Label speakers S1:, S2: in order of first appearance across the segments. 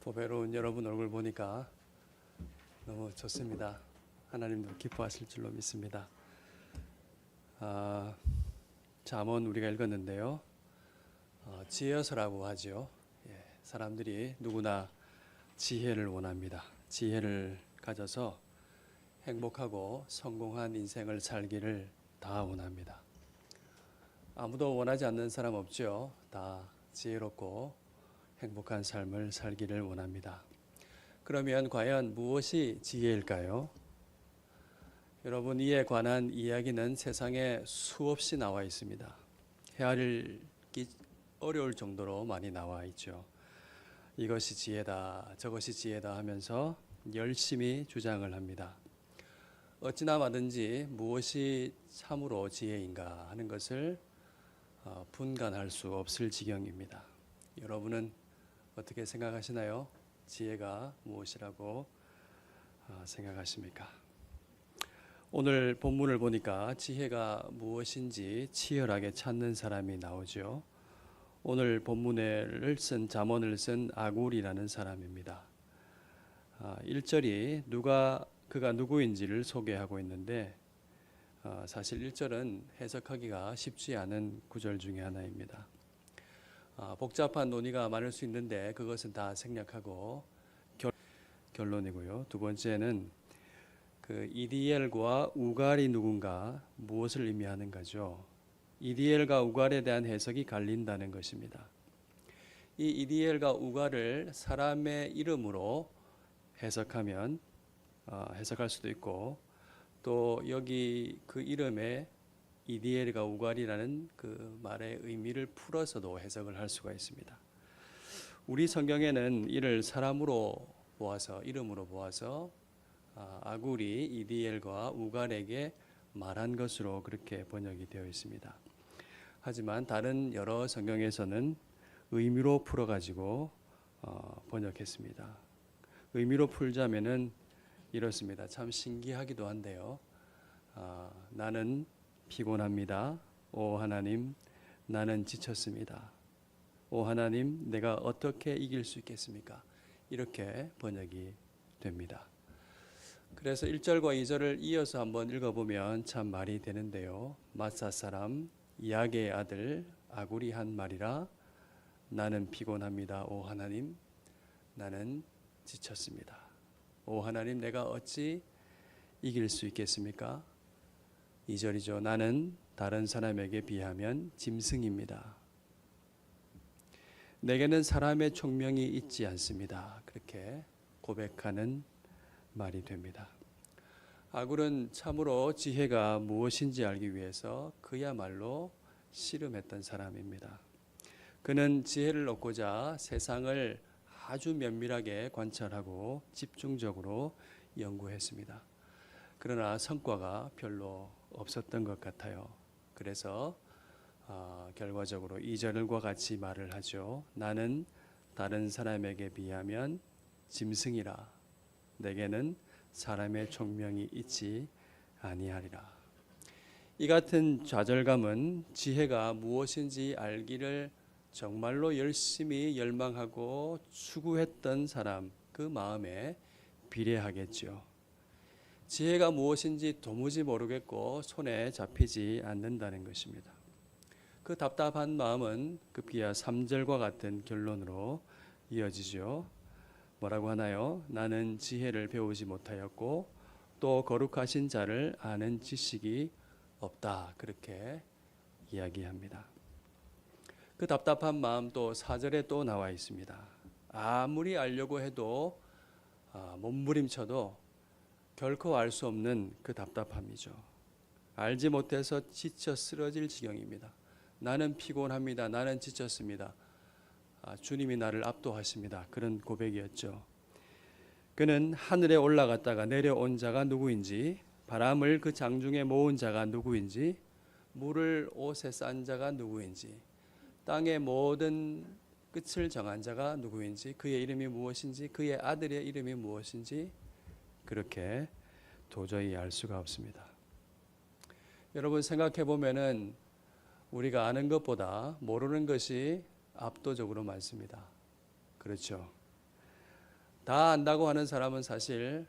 S1: 보배로운 여러분 얼굴 보니까 너무 좋습니다. 하나님도 기뻐하실 줄로 믿습니다. 잠언 우리가 읽었는데요. 지혜서라고 하죠. 사람들이 누구나 지혜를 원합니다. 지혜를 가져서 행복하고 성공한 인생을 살기를 다 원합니다. 아무도 원하지 않는 사람 없죠. 다 지혜롭고 행복한 삶을 살기를 원합니다. 그러면 과연 무엇이 지혜일까요? 여러분, 이에 관한 이야기는 세상에 수없이 나와 있습니다. 헤아리기 어려울 정도로 많이 나와 있죠. 이것이 지혜다, 저것이 지혜다 하면서 열심히 주장을 합니다. 어찌나 마든지 무엇이 참으로 지혜인가 하는 것을 분간할 수 없을 지경입니다. 여러분은 어떻게 생각하시나요? 지혜가 무엇이라고 생각하십니까? 오늘 본문을 보니까 지혜가 무엇인지 치열하게 찾는 사람이 나오죠. 오늘 본문을 쓴 잠언을 쓴 아굴이라는 사람입니다. 1절이 그가 누구인지를 소개하고 있는데 사실 1절은 해석하기가 쉽지 않은 구절 중에 하나입니다. 복잡한 논의가 많을 수 있는데 그것은 다 생략하고 결론이고요. 두 번째는 그 이디엘과 우갈이 누군가 무엇을 의미하는가죠. 이디엘과 우갈에 대한 해석이 갈린다는 것입니다. 이 이디엘과 우갈을 사람의 이름으로 해석하면 해석할 수도 있고 또 여기 그 이름에 이디엘과 우갈이라는 그 말의 의미를 풀어서도 해석을 할 수가 있습니다. 우리 성경에는 이를 사람으로 보아서 이름으로 보아서 아굴이 이디엘과 우갈에게 말한 것으로 그렇게 번역이 되어 있습니다. 하지만 다른 여러 성경에서는 의미로 풀어가지고 번역했습니다. 의미로 풀자면은 이렇습니다. 참 신기하기도 한데요. 나는 피곤합니다. 오 하나님, 나는 지쳤습니다. 오 하나님, 내가 어떻게 이길 수 있겠습니까? 이렇게 번역이 됩니다. 그래서 1절과 2절을 이어서 한번 읽어보면 참 말이 되는데요. 마사 사람 야게의 아들 아굴이 한 말이라 나는 피곤합니다. 오 하나님, 나는 지쳤습니다. 오 하나님, 내가 어찌 이길 수 있겠습니까? 2절이죠. 나는 다른 사람에게 비하면 짐승입니다. 내게는 사람의 총명이 있지 않습니다. 그렇게 고백하는 말이 됩니다. 아굴은 참으로 지혜가 무엇인지 알기 위해서 그야말로 씨름했던 사람입니다. 그는 지혜를 얻고자 세상을 아주 면밀하게 관찰하고 집중적으로 연구했습니다. 그러나 성과가 별로 없었던 것 같아요. 그래서 결과적으로 2절과 같이 말을 하죠. 나는 다른 사람에게 비하면 짐승이라 내게는 사람의 총명이 있지 아니하리라. 이 같은 좌절감은 지혜가 무엇인지 알기를 정말로 열심히 열망하고 추구했던 사람 그 마음에 비례하겠죠. 지혜가 무엇인지 도무지 모르겠고 손에 잡히지 않는다는 것입니다. 그 답답한 마음은 급기야 3절과 같은 결론으로 이어지죠. 뭐라고 하나요? 나는 지혜를 배우지 못하였고 또 거룩하신 자를 아는 지식이 없다. 그렇게 이야기합니다. 그 답답한 마음 또 4절에 또 나와 있습니다. 아무리 알려고 해도 몸부림쳐도 결코 알 수 없는 그 답답함이죠. 알지 못해서 지쳐 쓰러질 지경입니다. 나는 피곤합니다. 나는 지쳤습니다. 주님이 나를 압도하십니다. 그런 고백이었죠. 그는 하늘에 올라갔다가 내려온 자가 누구인지, 바람을 그 장중에 모은 자가 누구인지, 물을 옷에 싼 자가 누구인지, 땅의 모든 끝을 정한 자가 누구인지, 그의 이름이 무엇인지, 그의 아들의 이름이 무엇인지 그렇게 도저히 알 수가 없습니다. 여러분 생각해 보면은 우리가 아는 것보다 모르는 것이 압도적으로 많습니다. 그렇죠. 다 안다고 하는 사람은 사실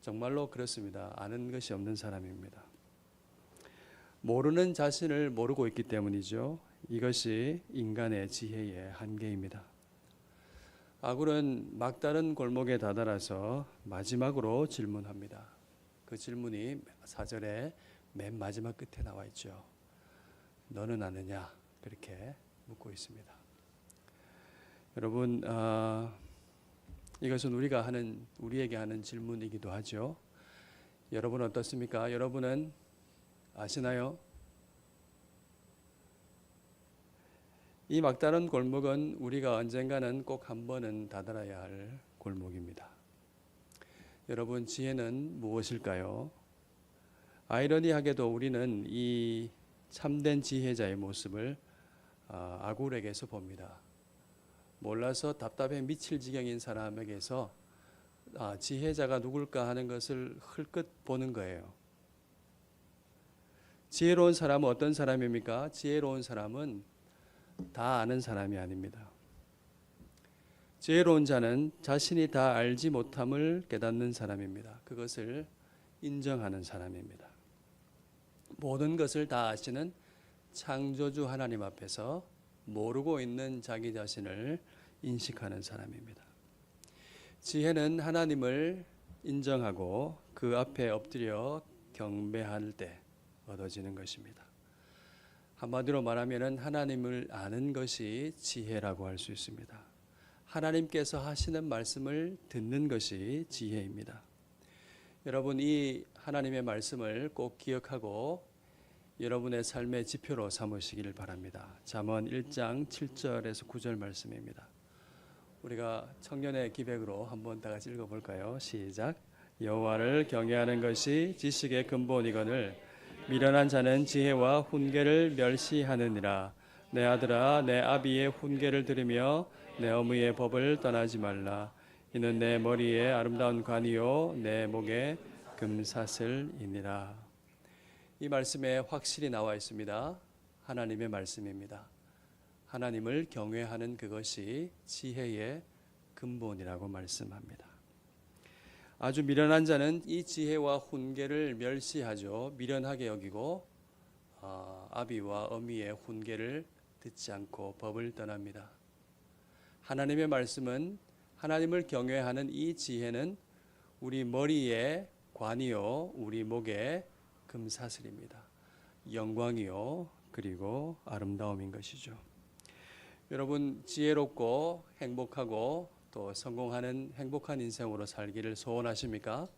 S1: 정말로 그렇습니다. 아는 것이 없는 사람입니다. 모르는 자신을 모르고 있기 때문이죠. 이것이 인간의 지혜의 한계입니다. 아굴은 막다른 골목에 다다라서 마지막으로 질문합니다. 그 질문이 4절의 맨 마지막 끝에 나와 있죠. 너는 아느냐? 그렇게 묻고 있습니다. 여러분, 이것은 우리에게 하는 질문이기도 하죠. 여러분 어떻습니까? 여러분은 아시나요? 이 막다른 골목은 우리가 언젠가는 꼭 한 번은 다다라야 할 골목입니다. 여러분, 지혜는 무엇일까요? 아이러니하게도 우리는 이 참된 지혜자의 모습을 아굴에게서 봅니다. 몰라서 답답해 미칠 지경인 사람에게서 지혜자가 누굴까 하는 것을 흘끗 보는 거예요. 지혜로운 사람은 어떤 사람입니까? 지혜로운 사람은 다 아는 사람이 아닙니다. 지혜로운 자는 자신이 다 알지 못함을 깨닫는 사람입니다. 그것을 인정하는 사람입니다. 모든 것을 다 아시는 창조주 하나님 앞에서 모르고 있는 자기 자신을 인식하는 사람입니다. 지혜는 하나님을 인정하고 그 앞에 엎드려 경배할 때 얻어지는 것입니다. 한마디로 말하면 하나님을 아는 것이 지혜라고 할 수 있습니다. 하나님께서 하시는 말씀을 듣는 것이 지혜입니다. 여러분, 이 하나님의 말씀을 꼭 기억하고 여러분의 삶의 지표로 삼으시기를 바랍니다. 잠언 1장 7절에서 9절 말씀입니다. 우리가 청년의 기백으로 한번 다 같이 읽어볼까요? 시작. 여호와를 경외하는 것이 지식의 근본이거늘 미련한 자는 지혜와 훈계를 멸시하느니라. 내 아들아, 내 아비의 훈계를 들으며 내 어머니의 법을 떠나지 말라. 이는 내 머리에 아름다운 관이요 내 목에 금사슬이니라. 이 말씀에 확실히 나와 있습니다. 하나님의 말씀입니다. 하나님을 경외하는 그것이 지혜의 근본이라고 말씀합니다. 아주 미련한 자는 이 지혜와 훈계를 멸시하죠. 미련하게 여기고 아비와 어미의 훈계를 듣지 않고 법을 떠납니다. 하나님의 말씀은 하나님을 경외하는 이 지혜는 우리 머리에 관이요 우리 목에 금사슬입니다. 영광이요 그리고 아름다움인 것이죠. 여러분, 지혜롭고 행복하고 또 성공하는 행복한 인생으로 살기를 소원하십니까?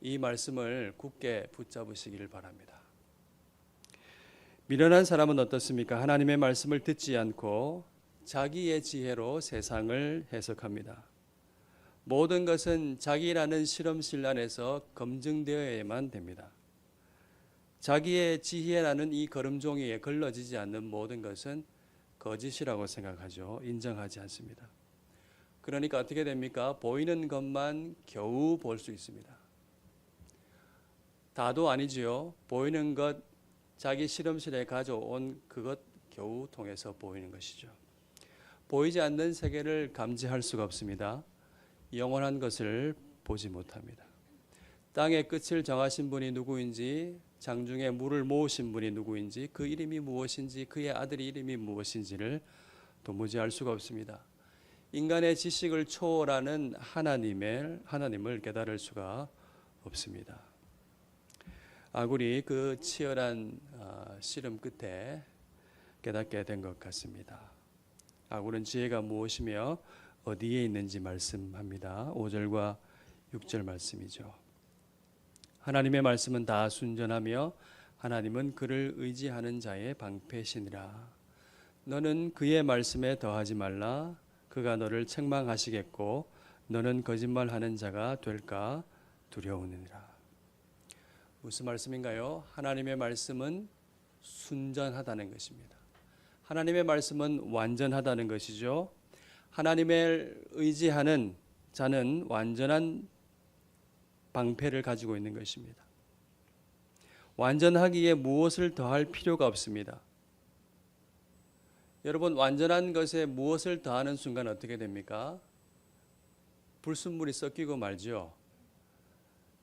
S1: 이 말씀을 굳게 붙잡으시기를 바랍니다. 미련한 사람은 어떻습니까? 하나님의 말씀을 듣지 않고 자기의 지혜로 세상을 해석합니다. 모든 것은 자기라는 실험실 안에서 검증되어야만 됩니다. 자기의 지혜라는 이 걸음종이에 걸러지지 않는 모든 것은 거짓이라고 생각하죠. 인정하지 않습니다. 그러니까 어떻게 됩니까? 보이는 것만 겨우 볼 수 있습니다. 다도 아니지요. 보이는 것, 자기 실험실에 가져온 그것 겨우 통해서 보이는 것이죠. 보이지 않는 세계를 감지할 수가 없습니다. 영원한 것을 보지 못합니다. 땅의 끝을 정하신 분이 누구인지, 장중에 물을 모으신 분이 누구인지, 그 이름이 무엇인지, 그의 아들의 이름이 무엇인지를 도무지 알 수가 없습니다. 인간의 지식을 초월하는 하나님을 깨달을 수가 없습니다. 아굴이 그 치열한 씨름 끝에 깨닫게 된 것 같습니다. 아굴은 지혜가 무엇이며 어디에 있는지 말씀합니다. 5절과 6절 말씀이죠. 하나님의 말씀은 다 순전하며 하나님은 그를 의지하는 자의 방패시니라. 너는 그의 말씀에 더하지 말라. 그가 너를 책망하시겠고 너는 거짓말하는 자가 될까 두려우니라. 무슨 말씀인가요? 하나님의 말씀은 순전하다는 것입니다. 하나님의 말씀은 완전하다는 것이죠. 하나님을 의지하는 자는 완전한 방패를 가지고 있는 것입니다. 완전하기에 무엇을 더할 필요가 없습니다. 여러분, 완전한 것에 무엇을 더하는 순간 어떻게 됩니까? 불순물이 섞이고 말죠.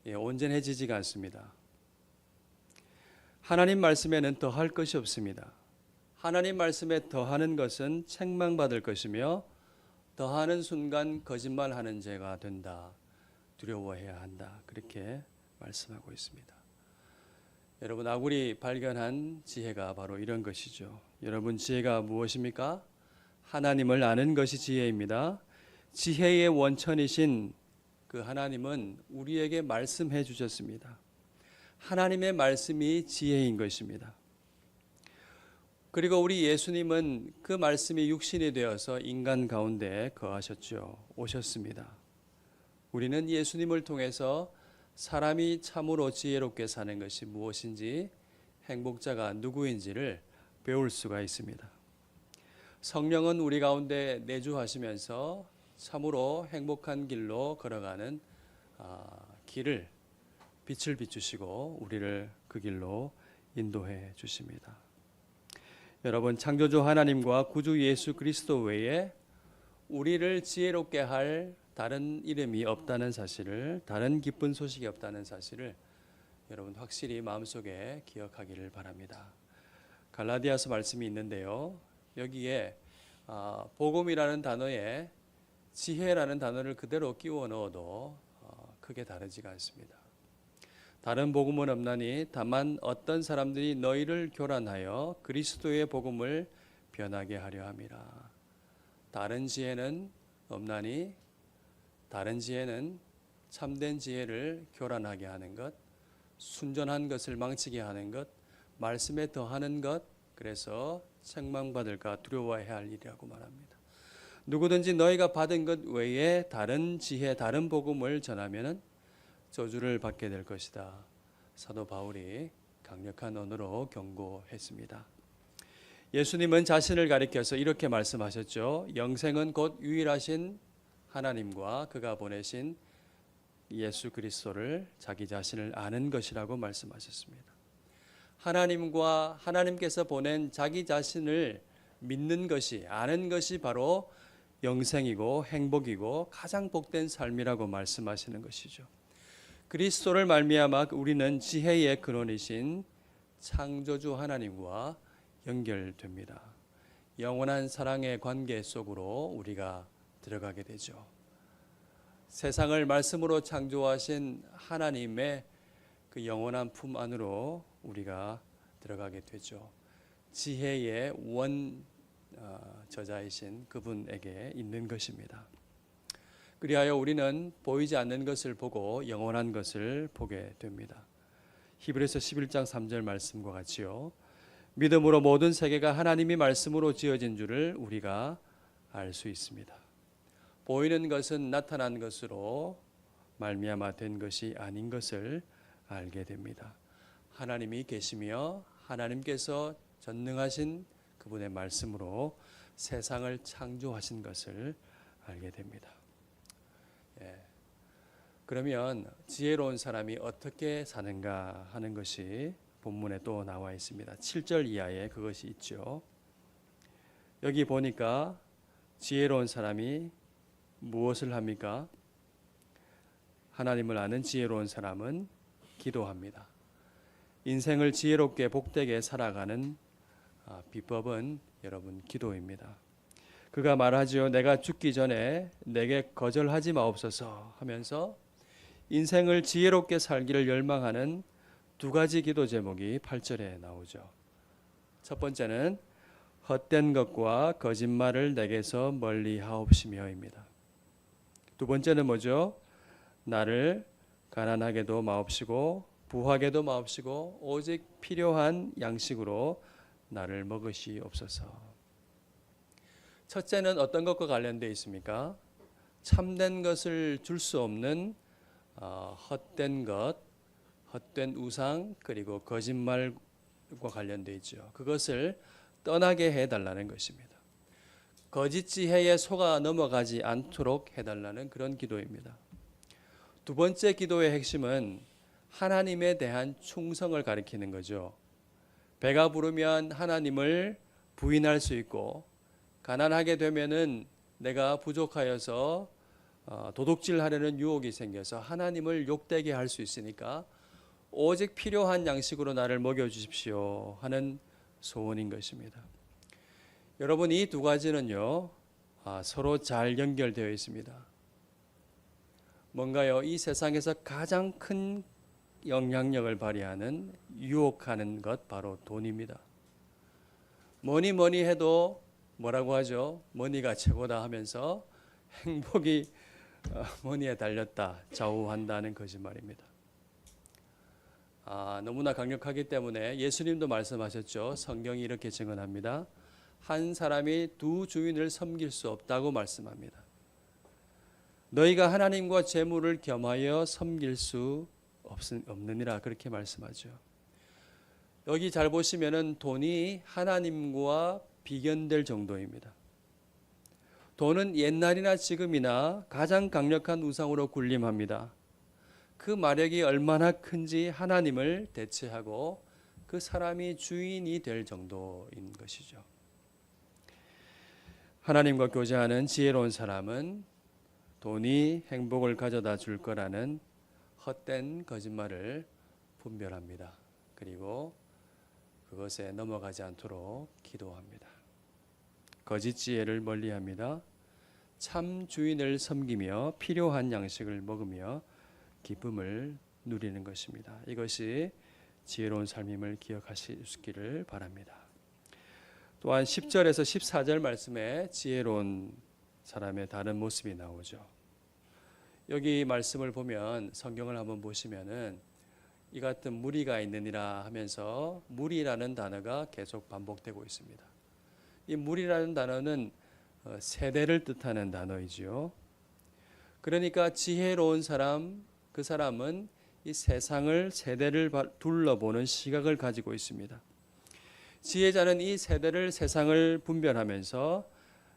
S1: 온전해지지가 않습니다. 하나님 말씀에는 더할 것이 없습니다. 하나님 말씀에 더하는 것은 책망받을 것이며 더하는 순간 거짓말하는 죄가 된다. 두려워해야 한다. 그렇게 말씀하고 있습니다. 여러분, 아굴이 발견한 지혜가 바로 이런 것이죠. 여러분, 지혜가 무엇입니까? 하나님을 아는 것이 지혜입니다. 지혜의 원천이신 그 하나님은 우리에게 말씀해 주셨습니다. 하나님의 말씀이 지혜인 것입니다. 그리고 우리 예수님은 그 말씀이 육신이 되어서 인간 가운데 거하셨죠. 오셨습니다. 우리는 예수님을 통해서 사람이 참으로 지혜롭게 사는 것이 무엇인지, 행복자가 누구인지를 배울 수가 있습니다. 성령은 우리 가운데 내주하시면서 참으로 행복한 길로 걸어가는 길을, 빛을 비추시고 우리를 그 길로 인도해 주십니다. 여러분, 창조주 하나님과 구주 예수 그리스도 외에 우리를 지혜롭게 할 다른 이름이 없다는 사실을, 다른 기쁜 소식이 없다는 사실을 여러분 확실히 마음속에 기억하기를 바랍니다. 갈라디아서 말씀이 있는데요. 여기에 복음이라는 단어에 지혜라는 단어를 그대로 끼워 넣어도 크게 다르지가 않습니다. 다른 복음은 없나니 다만 어떤 사람들이 너희를 교란하여 그리스도의 복음을 변하게 하려 함이라. 다른 지혜는 없나니, 다른 지혜는 참된 지혜를 교란하게 하는 것, 순전한 것을 망치게 하는 것, 말씀에 더하는 것, 그래서 책망받을까 두려워해야 할 일이라고 말합니다. 누구든지 너희가 받은 것 외에 다른 지혜, 다른 복음을 전하면은 저주를 받게 될 것이다. 사도 바울이 강력한 언어로 경고했습니다. 예수님은 자신을 가리켜서 이렇게 말씀하셨죠. 영생은 곧 유일하신 하나님과 그가 보내신 예수 그리스도를, 자기 자신을 아는 것이라고 말씀하셨습니다. 하나님과 하나님께서 보낸 자기 자신을 믿는 것이, 아는 것이 바로 영생이고 행복이고 가장 복된 삶이라고 말씀하시는 것이죠. 그리스도를 말미암아 우리는 지혜의 근원이신 창조주 하나님과 연결됩니다. 영원한 사랑의 관계 속으로 우리가 들어가게 되죠. 세상을 말씀으로 창조하신 하나님의 그 영원한 품 안으로 우리가 들어가게 되죠. 지혜의 원 저자이신 그분에게 있는 것입니다. 그리하여 우리는 보이지 않는 것을 보고 영원한 것을 보게 됩니다. 히브리서 11장 3절 말씀과 같이요. 믿음으로 모든 세계가 하나님이 말씀으로 지어진 줄을 우리가 알 수 있습니다. 보이는 것은 나타난 것으로 말미암아 된 것이 아닌 것을 알게 됩니다. 하나님이 계시며 하나님께서 전능하신 그분의 말씀으로 세상을 창조하신 것을 알게 됩니다. 그러면 지혜로운 사람이 어떻게 사는가 하는 것이 본문에 또 나와 있습니다. 7절 이하에 그것이 있죠. 여기 보니까 지혜로운 사람이 무엇을 합니까? 하나님을 아는 지혜로운 사람은 기도합니다. 인생을 지혜롭게 복되게 살아가는 비법은 여러분 기도입니다. 그가 말하지요. 내가 죽기 전에 내게 거절하지 마옵소서 하면서 인생을 지혜롭게 살기를 열망하는 두 가지 기도 제목이 8절에 나오죠. 첫 번째는 헛된 것과 거짓말을 내게서 멀리 하옵시며입니다. 두 번째는 뭐죠? 나를 가난하게도 마옵시고 부하게도 마옵시고 오직 필요한 양식으로 나를 먹으시옵소서. 첫째는 어떤 것과 관련되어 있습니까? 참된 것을 줄 수 없는 헛된 것, 헛된 우상, 그리고 거짓말과 관련되어 있죠. 그것을 떠나게 해달라는 것입니다. 거짓 지혜에 속아 넘어가지 않도록 해달라는 그런 기도입니다. 두 번째 기도의 핵심은 하나님에 대한 충성을 가리키는 거죠. 배가 부르면 하나님을 부인할 수 있고 가난하게 되면은 내가 부족하여서 도둑질하려는 유혹이 생겨서 하나님을 욕되게 할 수 있으니까 오직 필요한 양식으로 나를 먹여주십시오 하는 소원인 것입니다. 여러분, 이 두 가지는요, 서로 잘 연결되어 있습니다. 뭔가요? 이 세상에서 가장 큰 영향력을 발휘하는, 유혹하는 것, 바로 돈입니다. 뭐니 해도 뭐라고 하죠? 머니가 최고다 하면서 행복이 머니에 달렸다, 좌우한다는 거짓말입니다. 너무나 강력하기 때문에 예수님도 말씀하셨죠. 성경이 이렇게 증언합니다. 한 사람이 두 주인을 섬길 수 없다고 말씀합니다. 너희가 하나님과 재물을 겸하여 섬길 수 없느니라, 그렇게 말씀하죠. 여기 잘 보시면은 돈이 하나님과 비견될 정도입니다. 돈은 옛날이나 지금이나 가장 강력한 우상으로 군림합니다. 그 마력이 얼마나 큰지 하나님을 대체하고 그 사람이 주인이 될 정도인 것이죠. 하나님과 교제하는 지혜로운 사람은 돈이 행복을 가져다 줄 거라는 헛된 거짓말을 분별합니다. 그리고 그것에 넘어가지 않도록 기도합니다. 거짓 지혜를 멀리합니다. 참 주인을 섬기며 필요한 양식을 먹으며 기쁨을 누리는 것입니다. 이것이 지혜로운 삶임을 기억하시기를 바랍니다. 또한 10절에서 14절 말씀에 지혜로운 사람의 다른 모습이 나오죠. 여기 말씀을 보면, 성경을 한번 보시면은 이 같은 무리가 있느니라 하면서 무리라는 단어가 계속 반복되고 있습니다. 이 무리라는 단어는 세대를 뜻하는 단어이지요. 그러니까 지혜로운 사람, 그 사람은 이 세상을, 세대를 둘러보는 시각을 가지고 있습니다. 지혜자는 이 세대를, 세상을 분별하면서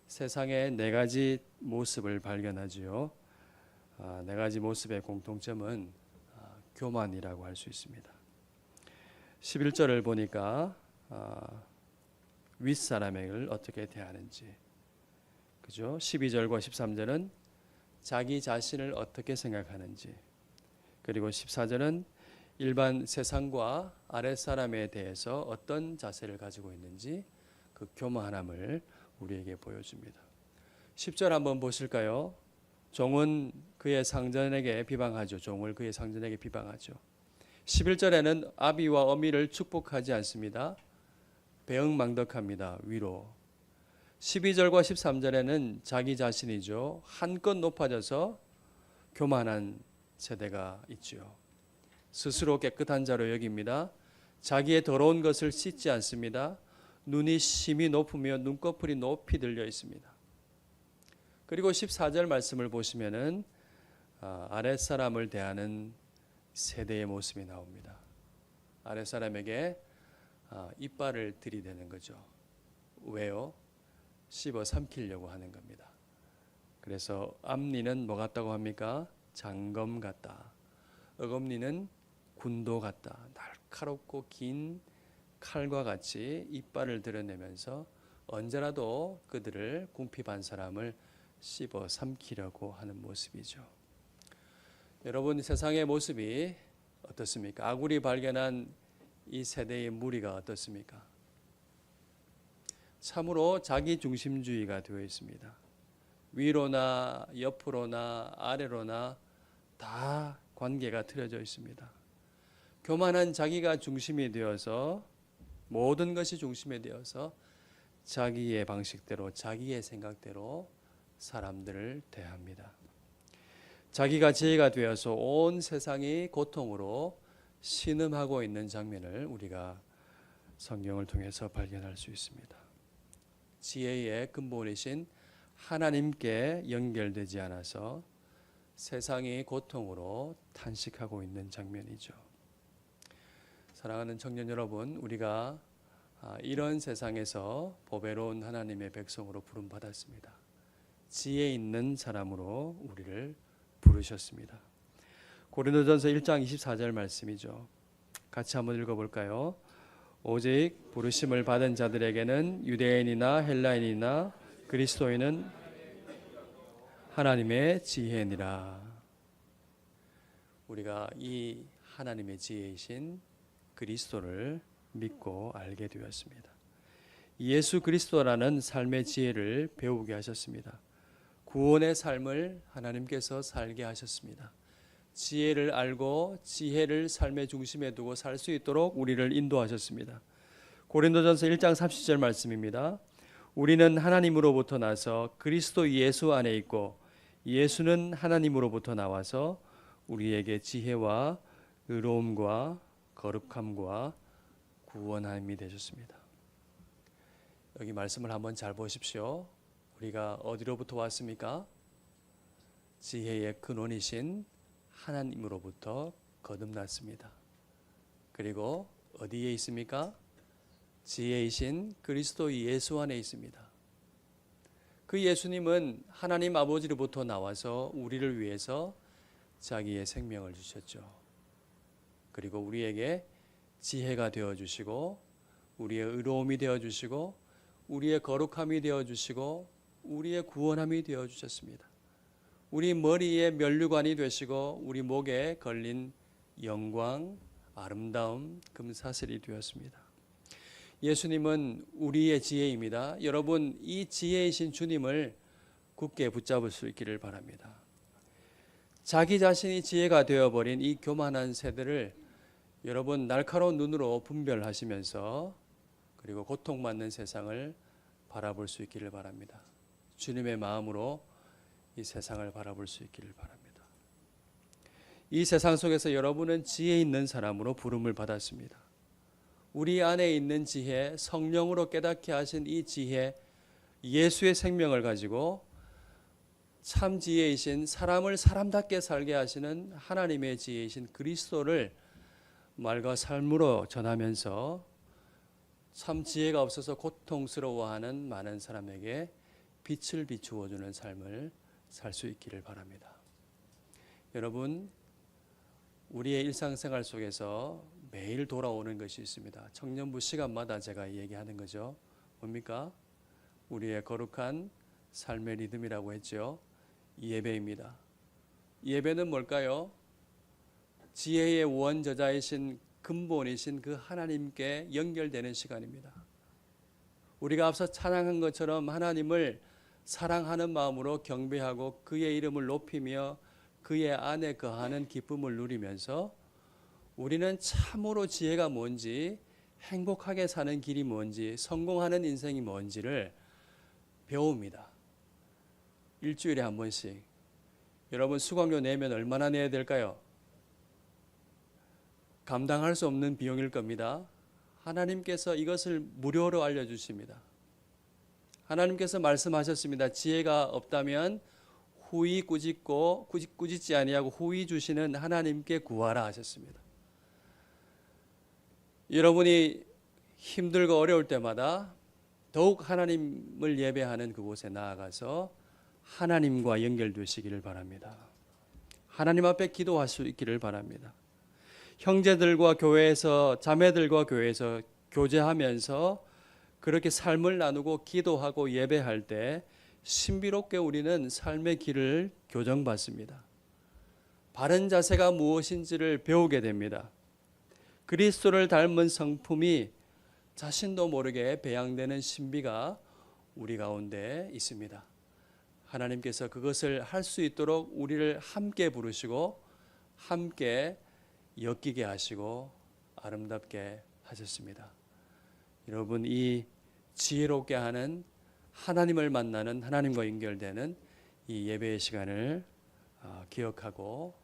S1: 세상의 네 가지 모습을 발견하지요. 네 가지 모습의 공통점은 교만이라고 할 수 있습니다. 11절을 보니까 윗사람을 어떻게 대하는지, 그죠? 12절과 13절은 자기 자신을 어떻게 생각하는지, 그리고 14절은 일반 세상과 아랫사람에 대해서 어떤 자세를 가지고 있는지, 그 교만함을 우리에게 보여줍니다. 10절 한번 보실까요? 종은 그의 상전에게 비방하죠. 종을 그의 상전에게 비방하죠. 11절에는 아비와 어미를 축복하지 않습니다. 배응망덕합니다. 위로. 12절과 13절에는 자기 자신이죠. 한껏 높아져서 교만한 세대가 있죠. 스스로 깨끗한 자로 여깁니다. 자기의 더러운 것을 씻지 않습니다. 눈이 심히 높으며 눈꺼풀이 높이 들려 있습니다. 그리고 14절 말씀을 보시면은 아랫사람을 대하는 세대의 모습이 나옵니다. 아랫사람에게 이빨을 들이대는 거죠. 왜요? 씹어 삼키려고 하는 겁니다. 그래서 앞니는 뭐 같다고 합니까? 장검 같다. 어금니는 군도 같다. 날카롭고 긴 칼과 같이 이빨을 드러내면서 언제라도 그들을 궁핍한 사람을 씹어 삼키려고 하는 모습이죠. 여러분, 세상의 모습이 어떻습니까? 아굴이 발견한 이 세대의 무리가 어떻습니까? 참으로 자기 중심주의가 되어 있습니다. 위로나 옆으로나 아래로나 다 관계가 틀어져 있습니다. 교만한 자기가 중심이 되어서, 모든 것이 중심이 되어서 자기의 방식대로, 자기의 생각대로 사람들을 대합니다. 자기가 지혜가 되어서 온 세상이 고통으로 신음하고 있는 장면을 우리가 성경을 통해서 발견할 수 있습니다. 지혜의 근본이신 하나님께 연결되지 않아서 세상이 고통으로 탄식하고 있는 장면이죠. 사랑하는 청년 여러분, 우리가 이런 세상에서 보배로운 하나님의 백성으로 부름받았습니다. 지혜 있는 사람으로 우리를 부르셨습니다. 고린도전서 1장 24절 말씀이죠. 같이 한번 읽어볼까요? 오직 부르심을 받은 자들에게는 유대인이나 헬라인이나 그리스도인은 하나님의 지혜니라. 우리가 이 하나님의 지혜이신 그리스도를 믿고 알게 되었습니다. 예수 그리스도라는 삶의 지혜를 배우게 하셨습니다. 구원의 삶을 하나님께서 살게 하셨습니다. 지혜를 알고 지혜를 삶의 중심에 두고 살 수 있도록 우리를 인도하셨습니다. 고린도전서 1장 30절 말씀입니다. 우리는 하나님으로부터 나서 그리스도 예수 안에 있고 예수는 하나님으로부터 나와서 우리에게 지혜와 의로움과 거룩함과 구원함이 되셨습니다. 여기 말씀을 한번 잘 보십시오. 우리가 어디로부터 왔습니까? 지혜의 근원이신 하나님으로부터 거듭났습니다. 그리고 어디에 있습니까? 지혜이신 그리스도 예수 안에 있습니다. 그 예수님은 하나님 아버지로부터 나와서 우리를 위해서 자기의 생명을 주셨죠. 그리고 우리에게 지혜가 되어주시고 우리의 의로움이 되어주시고 우리의 거룩함이 되어주시고 우리의 구원함이 되어주셨습니다. 우리 머리에 면류관이 되시고 우리 목에 걸린 영광, 아름다움, 금사슬이 되었습니다. 예수님은 우리의 지혜입니다. 여러분, 이 지혜이신 주님을 굳게 붙잡을 수 있기를 바랍니다. 자기 자신이 지혜가 되어버린 이 교만한 세대를 여러분 날카로운 눈으로 분별하시면서 그리고 고통받는 세상을 바라볼 수 있기를 바랍니다. 주님의 마음으로 이 세상을 바라볼 수 있기를 바랍니다. 이 세상 속에서 여러분은 지혜 있는 사람으로 부름을 받았습니다. 우리 안에 있는 지혜, 성령으로 깨닫게 하신 이 지혜, 예수의 생명을 가지고 참 지혜이신 사람을 사람답게 살게 하시는 하나님의 지혜이신 그리스도를 말과 삶으로 전하면서 참 지혜가 없어서 고통스러워하는 많은 사람에게 빛을 비추어주는 삶을 살 수 있기를 바랍니다. 여러분, 우리의 일상생활 속에서 매일 돌아오는 것이 있습니다. 청년부 시간마다 제가 얘기하는 거죠. 뭡니까? 우리의 거룩한 삶의 리듬이라고 했죠. 예배입니다. 예배는 뭘까요? 지혜의 원저자이신 근본이신 그 하나님께 연결되는 시간입니다. 우리가 앞서 찬양한 것처럼 하나님을 사랑하는 마음으로 경배하고 그의 이름을 높이며 그의 안에 거하는 기쁨을 누리면서 우리는 참으로 지혜가 뭔지, 행복하게 사는 길이 뭔지, 성공하는 인생이 뭔지를 배웁니다. 일주일에 한 번씩. 여러분, 수강료 내면 얼마나 내야 될까요? 감당할 수 없는 비용일 겁니다. 하나님께서 이것을 무료로 알려주십니다. 하나님께서 말씀하셨습니다. 지혜가 없다면 후히 꾸짖지 아니하고 후히 주시는 하나님께 구하라 하셨습니다. 여러분이 힘들고 어려울 때마다 더욱 하나님을 예배하는 그곳에 나아가서 하나님과 연결되시기를 바랍니다. 하나님 앞에 기도할 수 있기를 바랍니다. 형제들과 교회에서, 자매들과 교회에서 교제하면서 그렇게 삶을 나누고 기도하고 예배할 때 신비롭게 우리는 삶의 길을 교정받습니다. 바른 자세가 무엇인지를 배우게 됩니다. 그리스도를 닮은 성품이 자신도 모르게 배양되는 신비가 우리 가운데 있습니다. 하나님께서 그것을 할 수 있도록 우리를 함께 부르시고 함께 엮이게 하시고 아름답게 하셨습니다. 여러분, 이 지혜롭게 하는 하나님을 만나는, 하나님과 연결되는 이 예배의 시간을 기억하고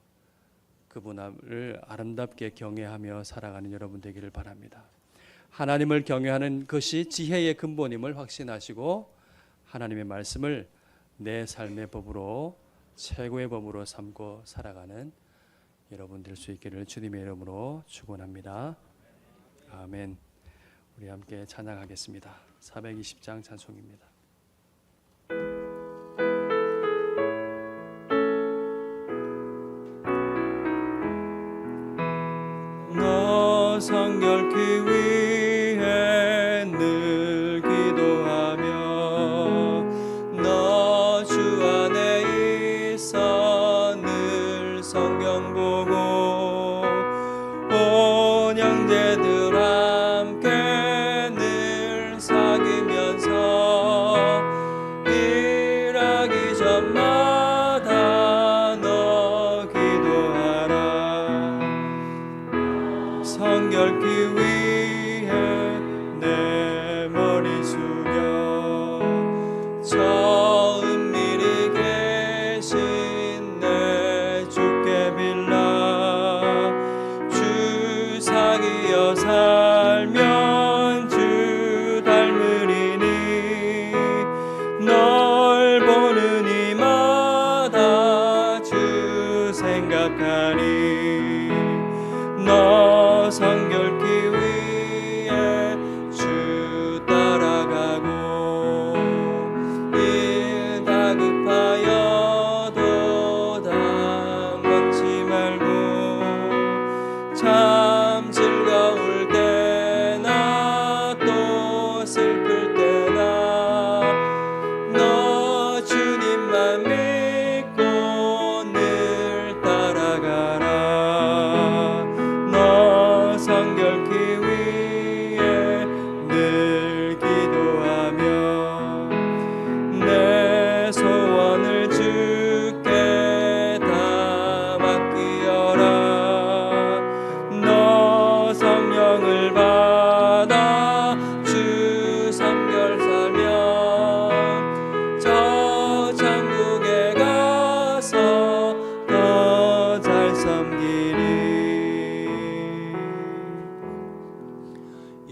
S1: 그분을 아름답게 경외하며 살아가는 여러분 되기를 바랍니다. 하나님을 경외하는 것이 지혜의 근본임을 확신하시고 하나님의 말씀을 내 삶의 법으로, 최고의 법으로 삼고 살아가는 여러분 될 수 있기를 주님의 이름으로 축원합니다. 아멘. 우리 함께 찬양하겠습니다. 420장 찬송입니다. 너 성결케 위해 늘 기도하며 너 주 안에 성경 보고 온 형제들 함께 늘 사귀면서 일하기 전마다 너 기도하라. 성결기 위해 내 머리 숙여 저 은밀히 계신 내 주께 빌라. 주 사귀어 살면 주 닮으리니 널 보는 이마다 주 생각하니 너